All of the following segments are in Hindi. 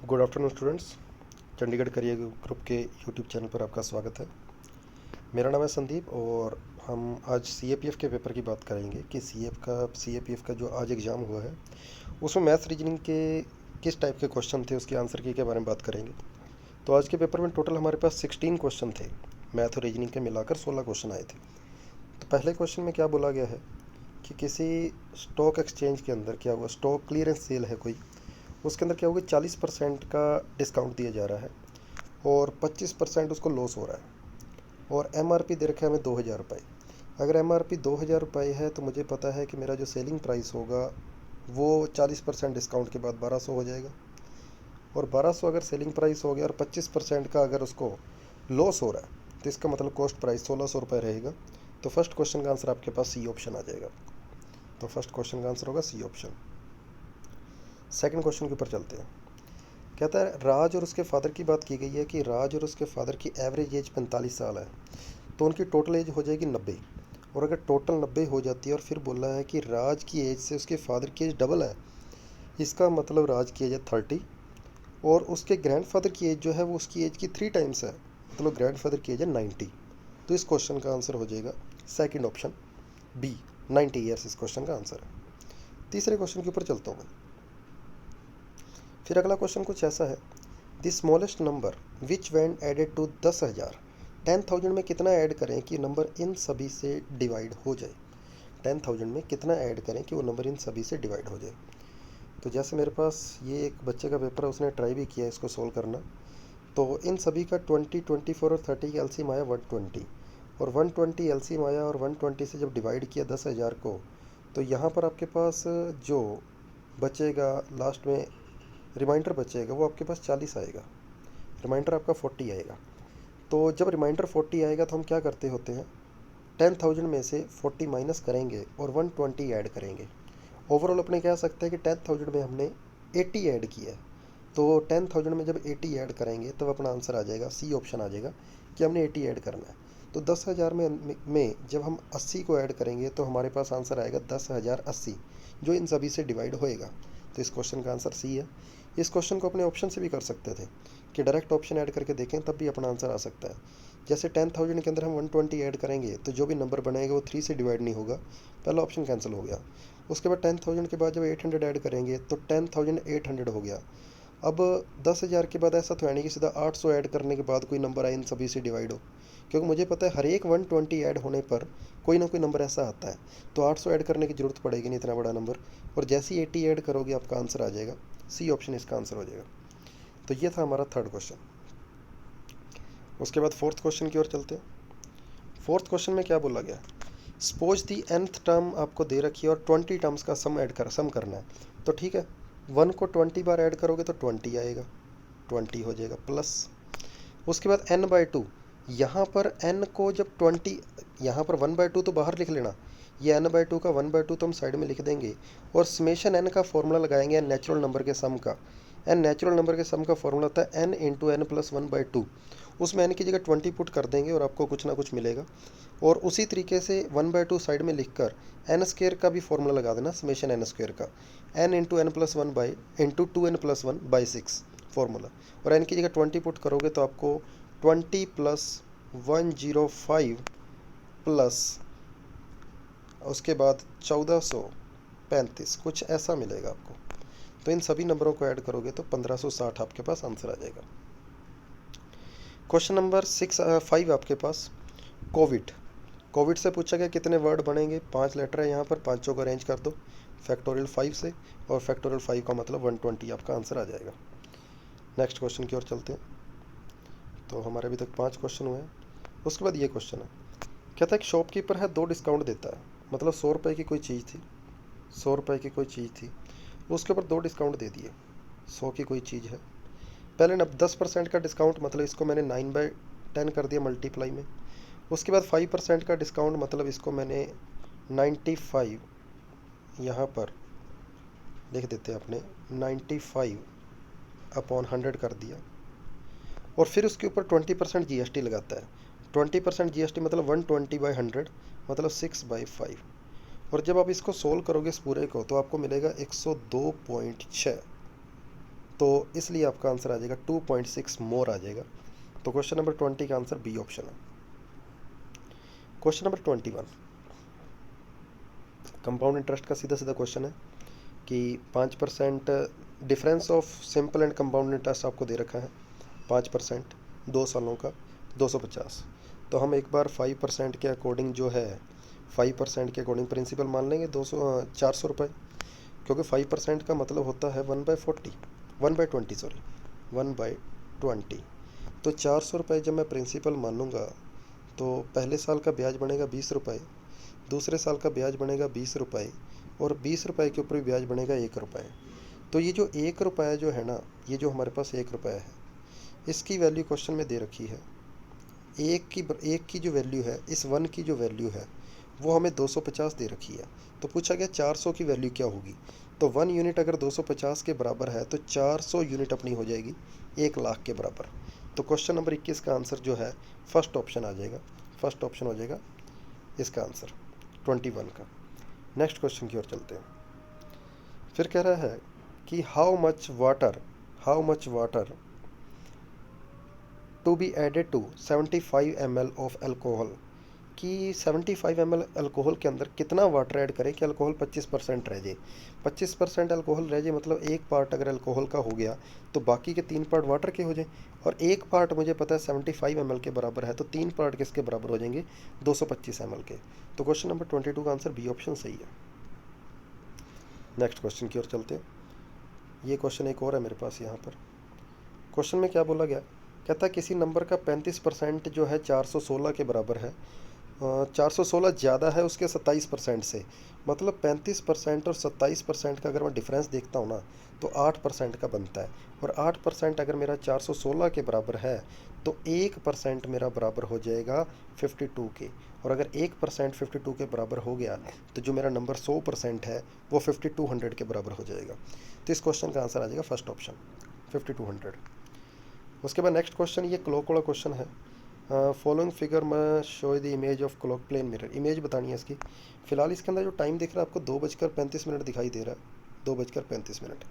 Good afternoon students. Chandigarh career group के यूट्यूब चैनल पर आपका स्वागत है। मेरा नाम है संदीप और हम आज सीएपीएफ के पेपर की बात करेंगे कि सीएपीएफ का जो आज एग्ज़ाम हुआ है उसमें मैथ्स रीजनिंग के किस टाइप के क्वेश्चन थे, उसके आंसर की के बारे में बात करेंगे। तो आज के पेपर में टोटल हमारे पास 16 क्वेश्चन थे। मैथ और रीजनिंग के मिलाकर 16 क्वेश्चन आए थे। तो पहले क्वेश्चन में क्या बोला गया है कि किसी स्टॉक एक्सचेंज के अंदर क्या हुआ, स्टॉक क्लियरेंस सेल है कोई, उसके अंदर क्या होगा 40% का डिस्काउंट दिया जा रहा है और 25% उसको लॉस हो रहा है और एमआरपी दे रखा है हमें 2000 रुपये। अगर एमआरपी 2000 रुपये है तो मुझे पता है कि मेरा जो सेलिंग प्राइस होगा वो 40% डिस्काउंट के बाद 1200 हो जाएगा और 1200 अगर सेलिंग प्राइस हो गया और 25% का अगर उसको लॉस हो रहा है तो इसका मतलब कॉस्ट प्राइस 1600 रुपये रहेगा। तो फर्स्ट क्वेश्चन का आंसर आपके पास सी ऑप्शन आ जाएगा। तो फर्स्ट क्वेश्चन का आंसर होगा सी ऑप्शन। सेकंड क्वेश्चन के ऊपर चलते हैं। कहता है राज और उसके फादर की बात की गई है कि राज और उसके फादर की एवरेज एज 45 साल है, तो उनकी टोटल एज हो जाएगी 90। और अगर टोटल 90 हो जाती है और फिर बोला है कि राज की एज से उसके फादर की एज डबल है, इसका मतलब राज की एज है 30 और उसके ग्रैंडफादर की एज जो है वो उसकी एज की 3 टाइम्स है, मतलब ग्रैंडफादर की एज है 90। तो इस क्वेश्चन का आंसर हो जाएगा सेकेंड ऑप्शन बी, 90 ईयर्स इस क्वेश्चन का आंसर है। तीसरे क्वेश्चन के ऊपर चलता हूँ मैं। फिर अगला क्वेश्चन कुछ ऐसा है, the smallest number which when added to 10,000, 10,000 में कितना ऐड करें कि नंबर इन सभी से डिवाइड हो जाए। 10,000 में कितना ऐड करें कि वो नंबर इन सभी से डिवाइड हो जाए। तो जैसे मेरे पास ये एक बच्चे का पेपर है, उसने ट्राई भी किया इसको सोल्व करना। तो इन सभी का 20, 24 और 30 का एलसीएम आया 120 और 120 एलसीएम आया और 120 से जब डिवाइड किया 10,000 को, तो यहाँ पर आपके पास जो बचेगा लास्ट में रिमाइंडर बचेगा वो आपके पास 40 आएगा, रिमाइंडर आपका 40 आएगा। तो जब रिमाइंडर 40 आएगा तो हम क्या करते होते हैं, 10,000 में से 40 माइनस करेंगे और 120 ऐड करेंगे। ओवरऑल अपने कह सकते हैं कि 10,000 में हमने 80 ऐड किया है। तो 10,000 में जब 80 ऐड करेंगे तब अपना आंसर आ जाएगा, सी ऑप्शन आ जाएगा कि हमने 80 ऐड करना है। तो 10,000 में जब हम 80 को ऐड करेंगे तो हमारे पास आंसर आएगा 10,080, जो इन सभी से डिवाइड होएगा। तो इस क्वेश्चन का आंसर सी है। इस क्वेश्चन को अपने ऑप्शन से भी कर सकते थे कि डायरेक्ट ऑप्शन ऐड करके देखें, तब भी अपना आंसर आ सकता है। जैसे 10,000 के अंदर हम 120 ऐड करेंगे तो जो भी नंबर बनेगा वो 3 से डिवाइड नहीं होगा, पहला ऑप्शन कैंसिल हो गया। उसके बाद 10,000 के बाद जब 800 ऐड करेंगे तो 10,800 हो गया। अब 10,000 के बाद ऐसा तो है नहीं कि सीधा 800 ऐड करने के बाद कोई नंबर आए इन सभी से डिवाइड हो, क्योंकि मुझे पता है हर एक 120 ऐड होने पर कोई ना कोई नंबर ऐसा आता है। तो 800 ऐड करने की ज़रूरत पड़ेगी नहीं इतना बड़ा नंबर, और जैसे ही 80 ऐड करोगे आपका आंसर आ जाएगा, सी ऑप्शन इसका आंसर हो जाएगा। तो ये था हमारा थर्ड क्वेश्चन। उसके बाद फोर्थ क्वेश्चन की ओर चलते हैं। फोर्थ क्वेश्चन में क्या बोला गया, सपोज दी nth टर्म आपको दे रखी है और 20 टर्म्स का सम करना है। तो ठीक है, 1 को 20 बार ऐड करोगे तो 20 आएगा, 20 हो जाएगा प्लस। उसके बाद n/2, यहाँ पर n को जब 20, यहाँ पर 1/2 तो बाहर लिख लेना, ये n/2 का 1/2 तो हम साइड में लिख देंगे और समेशन n का फॉर्मूला लगाएंगे नेचुरल नंबर के सम का। n नेचुरल नंबर के सम का फॉर्मूला होता है n इंटू n प्लस 1/2। उसमें n की जगह 20 पुट कर देंगे और आपको कुछ ना कुछ मिलेगा। और उसी तरीके से 1/2 साइड में लिखकर n स्क्वेयर का भी फॉर्मूला लगा देना, समेशन n स्क्वेयर का, n into n plus 1 by into 2n plus 1 by 6 formula. और n की जगह 20 पुट करोगे तो आपको 20 प्लस 105 प्लस उसके बाद 1435 कुछ ऐसा मिलेगा आपको। तो इन सभी नंबरों को ऐड करोगे तो 1560 आपके पास आंसर आ जाएगा। क्वेश्चन नंबर 5 आपके पास, कोविड। कोविड से पूछा गया कितने वर्ड बनेंगे, 5 लेटर है यहाँ पर, पाँचों को अरेंज कर दो फैक्टोरियल 5 से, और फैक्टोरियल 5 का मतलब 120 आपका आंसर आ जाएगा। नेक्स्ट क्वेश्चन की ओर चलते हैं। तो हमारे अभी तक 5 क्वेश्चन हुए हैं। उसके बाद ये क्वेश्चन है, कहता है एक शॉपकीपर है 2 डिस्काउंट देता है, मतलब 100 रुपये की कोई चीज़ थी, 100 रुपये की कोई चीज़ थी, उसके ऊपर 2 डिस्काउंट दे दिए। 100 की कोई चीज़ है, पहले ना 10% का डिस्काउंट, मतलब इसको मैंने 9/10 कर दिया मल्टीप्लाई में। उसके बाद 5% का डिस्काउंट, मतलब इसको मैंने 95 यहाँ पर लिख देते हैं अपने, 95/100 कर दिया। और फिर उसके ऊपर 20% जीएसटी लगाता है। 20% जीएसटी मतलब 120/100 मतलब 6/5। और जब आप इसको सोल्व करोगे इस पूरे को तो आपको मिलेगा 102.6। तो इसलिए आपका आंसर आ जाएगा 2.6 मोर आ जाएगा। तो क्वेश्चन नंबर 20 का आंसर बी ऑप्शन है। क्वेश्चन नंबर 21, कंपाउंड इंटरेस्ट का सीधा सीधा क्वेश्चन है कि 5% difference of simple and compound interest आपको दे रखा है 5%, 2 सालों का 250। तो हम एक बार 5% के अकॉर्डिंग जो है 5% के अकॉर्डिंग प्रिंसिपल मान लेंगे 400 रुपये, क्योंकि 5% का मतलब होता है 1/20 सॉरी 1/20। तो 400 रुपये जब मैं प्रिंसिपल मानूंगा तो पहले साल का ब्याज बनेगा 20 रुपये, दूसरे साल का ब्याज बनेगा 20 रुपये, और 20 रुपये के ऊपर भी ब्याज बनेगा 1 रुपये। तो ये जो 1 रुपये जो है ना, ये जो हमारे पास 1 रुपये है, इसकी वैल्यू क्वेश्चन में दे रखी है। एक की जो वैल्यू है, इस 1 की जो वैल्यू है वो हमें 250 दे रखी है। तो पूछा गया 400 की वैल्यू क्या होगी। तो 1 यूनिट अगर 250 के बराबर है तो 400 यूनिट अपनी हो जाएगी 1 लाख के बराबर। तो क्वेश्चन नंबर 21 का आंसर जो है फर्स्ट ऑप्शन आ जाएगा, फर्स्ट ऑप्शन हो जाएगा इसका आंसर 21 का। नेक्स्ट क्वेश्चन की ओर चलते हैं। फिर कह रहा है कि how much water to be added to 75 ml of alcohol, कि 75 ml अल्कोहल के अंदर कितना वाटर ऐड करें कि अल्कोहल 25% रह जाए। 25% अल्कोहल रह जाए मतलब एक पार्ट अगर अल्कोहल का हो गया तो बाकी के 3 पार्ट वाटर के हो जाए, और एक पार्ट मुझे पता है 75 ml के बराबर है, तो 3 पार्ट किसके बराबर हो जाएंगे 225 ml के। तो क्वेश्चन नंबर 22 का आंसर बी ऑप्शन सही है। नेक्स्ट क्वेश्चन की ओर चलते हैं। ये क्वेश्चन एक और है मेरे पास यहाँ पर। क्वेश्चन में क्या बोला गया, कहता है किसी नंबर का 35% जो है 416 के बराबर है। 416 ज़्यादा है उसके 27% से, मतलब 35% और 27% का अगर मैं डिफरेंस देखता हूँ ना तो 8% का बनता है। और 8% अगर मेरा 416 के बराबर है तो 1% मेरा बराबर हो जाएगा 52 के। और अगर 1% 52 के बराबर हो गया तो जो मेरा नंबर 100% है वो 5200 के बराबर हो जाएगा। तो इस क्वेश्चन का आंसर आ जाएगा फर्स्ट ऑप्शन 5200। उसके बाद नेक्स्ट क्वेश्चन, ये क्लॉक वाला क्वेश्चन है। फॉलोइंग फिगर में show the image of clock plane mirror, image बतानी है इसकी। फिलहाल इसके अंदर जो टाइम दिख रहा है आपको 2:35 दिखाई दे रहा है, 2:35।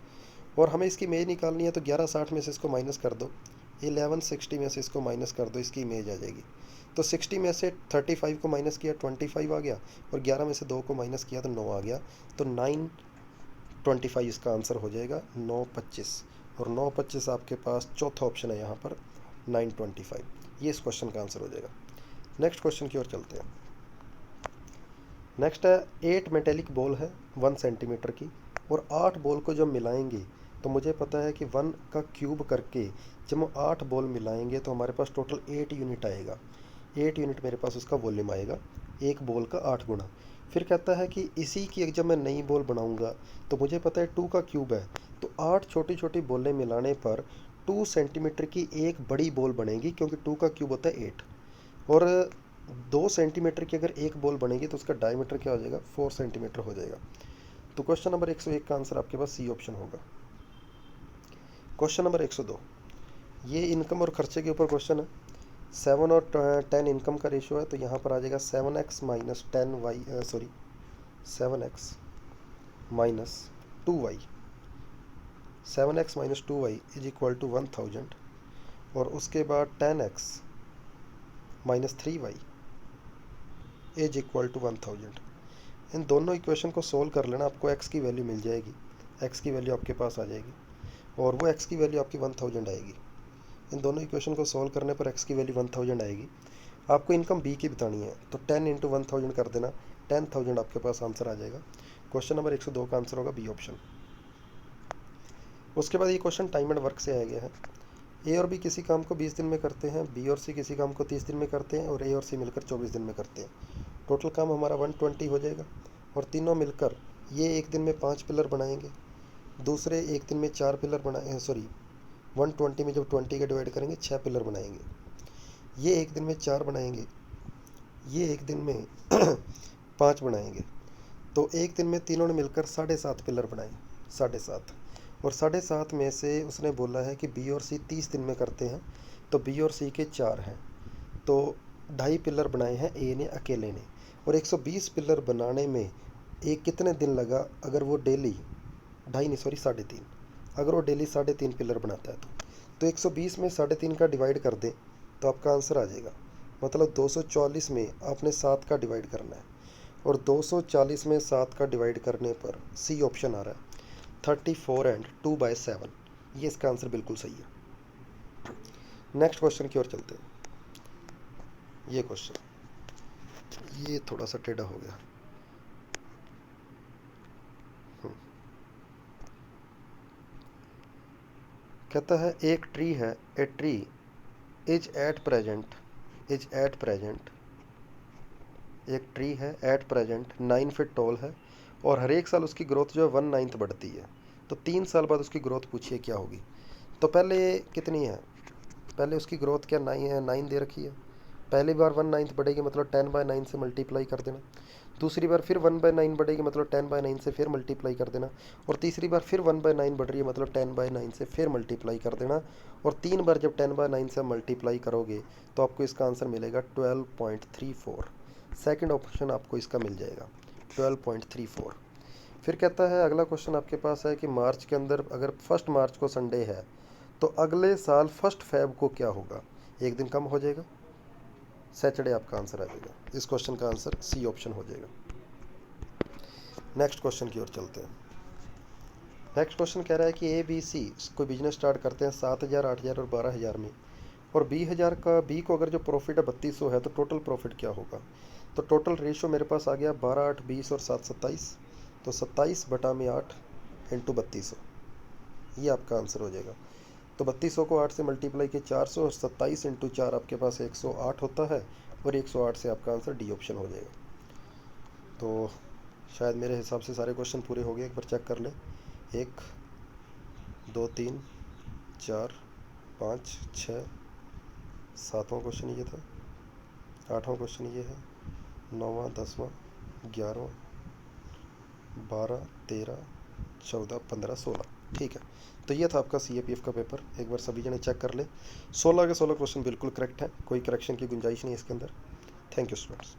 और हमें इसकी इमेज निकालनी है तो 11:60 में से इसको माइनस कर दो, 11:60 में से इसको माइनस कर दो, इसकी इमेज आ जाएगी। तो 60 में से 35 को माइनस किया 25 आ गया, और 11 में से 2 को माइनस किया तो 9 आ गया। तो 925 इसका आंसर हो जाएगा 925। और 925 आपके पास चौथा ऑप्शन है यहाँ पर 925। ये इस क्वेश्चन का आंसर हो जाएगा। नेक्स्ट क्वेश्चन की ओर चलते हैं। नेक्स्ट है 8 मेटेलिक बॉल है 1 सेंटीमीटर की, और 8 बॉल को जब मिलाएंगे तो मुझे पता है कि 1 का क्यूब करके जब हम 8 बॉल मिलाएंगे तो हमारे पास टोटल 8 यूनिट आएगा। 8 यूनिट मेरे पास उसका वॉल्यूम आएगा, एक बॉल का 8 गुना। फिर कहता है कि इसी की जब मैं नई बॉल बनाऊंगा तो मुझे पता है 2 का क्यूब है, तो 8 छोटी छोटी बॉलें मिलाने पर 2 सेंटीमीटर की एक बड़ी बॉल बनेगी, क्योंकि 2 का क्यूब होता है 8। और 2 सेंटीमीटर की अगर एक बॉल बनेगी तो उसका डायमीटर क्या हो जाएगा 4 सेंटीमीटर हो जाएगा। तो क्वेश्चन नंबर 101 का आंसर आपके पास सी ऑप्शन होगा। क्वेश्चन नंबर 102, ये इनकम और खर्चे के ऊपर क्वेश्चन है। 7 और 10 इनकम का रेशियो है, तो यहाँ पर आ जाएगा 7x minus 2y, 7x minus 2y is equal to 1000। और उसके बाद 10x minus 3y is equal to 1000। इन दोनों इक्वेशन को सोल्व कर लेना, आपको x की वैल्यू मिल जाएगी, x की वैल्यू आपके पास आ जाएगी, और वो x की वैल्यू आपकी 1000 आएगी। इन दोनों इक्वेशन को सोल्व करने पर x की वैल्यू 1000 आएगी। आपको इनकम b की बतानी है तो 10 इंटू 1000 कर देना, 10,000 आपके पास आंसर आ जाएगा। क्वेश्चन नंबर 102 का आंसर होगा बी ऑप्शन। उसके बाद ये क्वेश्चन टाइम एंड वर्क से आया गया है। ए और बी किसी काम को 20 दिन में करते हैं, बी और सी किसी काम को 30 दिन में करते हैं, और ए और सी मिलकर 24 दिन में करते हैं। टोटल काम हमारा 120 हो जाएगा। और तीनों मिलकर ये एक दिन में 5 पिलर बनाएंगे, दूसरे एक दिन में 4 पिलर बनाए, सॉरी 120 में जब 20 का डिवाइड करेंगे 6 पिलर बनाएंगे। ये एक दिन में 4 बनाएंगे, ये एक दिन में 5 बनाएंगे। तो एक दिन में तीनों ने मिलकर 7.5 पिलर बनाए, 7.5। और 7.5 में से उसने बोला है कि बी और सी 30 दिन में करते हैं, तो बी और सी के 4 हैं, तो 2.5 पिलर बनाए हैं ए ने अकेले ने। और 120 पिलर बनाने में एक कितने दिन लगा, अगर वो डेली 2.5 नहीं सॉरी 3.5 अगर वो डेली 3.5 पिलर बनाता है तो 120 में 3.5 का डिवाइड कर दें तो आपका आंसर आ जाएगा। मतलब 240 में आपने 7 का डिवाइड करना है, और 240 में 7 का डिवाइड करने पर सी ऑप्शन आ रहा है 34 एंड 2/7। ये इसका आंसर बिल्कुल सही है। नेक्स्ट क्वेश्चन की ओर चलते हैं। ये क्वेश्चन ये थोड़ा सा टेढ़ा हो गया। कहता है एक ट्री है, a tree is at present एक ट्री है एट प्रेजेंट 9 फीट टॉल है, और हर एक साल उसकी ग्रोथ जो है 1/9 बढ़ती है। तो 3 साल बाद उसकी ग्रोथ पूछिए क्या होगी। तो पहले कितनी है, पहले उसकी ग्रोथ क्या 9 है, 9 दे रखी है। पहली बार 1/9 बढ़ेगी मतलब 10/9 से मल्टीप्लाई कर देना। दूसरी बार फिर 1/9 बढ़ेगी मतलब 10/9 से फिर मल्टीप्लाई कर देना। और तीसरी बार फिर 1/9 बढ़ रही है मतलब 10/9 से फिर मल्टीप्लाई कर देना। और 3 बार जब 10/9 से मल्टीप्लाई करोगे तो आपको इसका आंसर मिलेगा 12.34। सेकंड ऑप्शन आपको इसका मिल जाएगा 12.34। फिर कहता है अगला क्वेश्चन आपके पास है कि मार्च के अंदर अगर 1 मार्च को संडे है तो अगले साल 1 फेब को क्या होगा। एक दिन कम हो जाएगा, सैटरडे आपका आंसर आ जाएगा। इस क्वेश्चन का आंसर सी ऑप्शन हो जाएगा। नेक्स्ट क्वेश्चन की ओर चलते हैं। नेक्स्ट क्वेश्चन कह रहा है कि ए बी सी कोई बिजनेस स्टार्ट करते हैं 7,000, 8,000 और 12,000 में, और 20,000 का बी को अगर जो प्रॉफिट है 3200 है तो टोटल प्रॉफिट क्या होगा। तो टोटल रेशियो मेरे पास आ गया 12, 8, 20 और 7, 27। तो 27/8 इंटू 3200, ये आपका आंसर हो जाएगा। तो 3200 को 8 से मल्टीप्लाई किए 400, और 27 इंटू 4 आपके पास 108 होता है, और 108 से आपका आंसर डी ऑप्शन हो जाएगा। तो शायद मेरे हिसाब से सारे क्वेश्चन पूरे हो गए, एक बार चेक कर लें। 1, 2, 3, 4, 5, 6, 7वां क्वेश्चन ये था, 8वां क्वेश्चन ये है, 9वां, 10वां, 11वां, 12, 13, 14, 15, 16। ठीक है, तो ये था आपका CAPF का पेपर। एक बार सभी जने चेक कर ले। 16 के 16 क्वेश्चन बिल्कुल करेक्ट हैं, कोई करेक्शन की गुंजाइश नहीं है इसके अंदर। Thank you students.